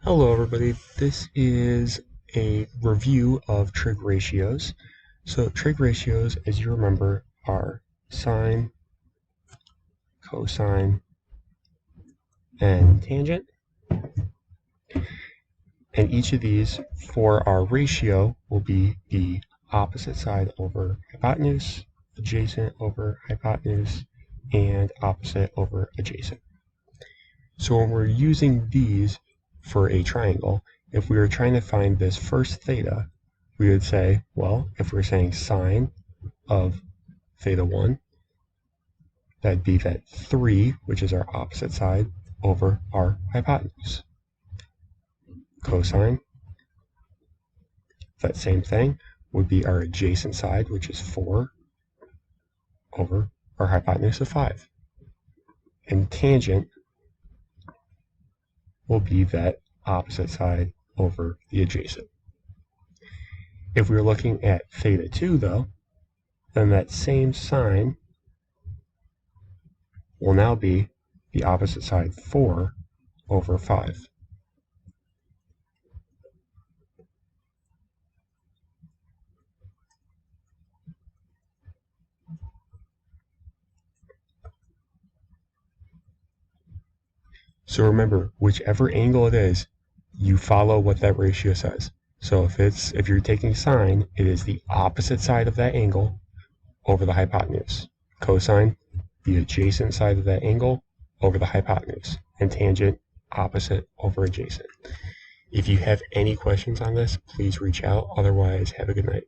Hello everybody, this is a review of trig ratios. So trig ratios, as you remember, are sine, cosine, and tangent. And each of these for our ratio will be the opposite side over hypotenuse, adjacent over hypotenuse, and opposite over adjacent. So when we're using these for a triangle, if we were trying to find this first theta, we would say, well, if we're saying sine of theta 1, that'd be that 3, which is our opposite side, over our hypotenuse. Cosine, that same thing, would be our adjacent side, which is 4, over our hypotenuse of 5. And tangent will be that opposite side over the adjacent. If we're looking at theta 2, though, then that same sine will now be the opposite side 4 over 5. So remember, whichever angle it is, you follow what that ratio says. So if you're taking sine, it is the opposite side of that angle over the hypotenuse. Cosine, the adjacent side of that angle over the hypotenuse. And tangent, opposite over adjacent. If you have any questions on this, please reach out. Otherwise, have a good night.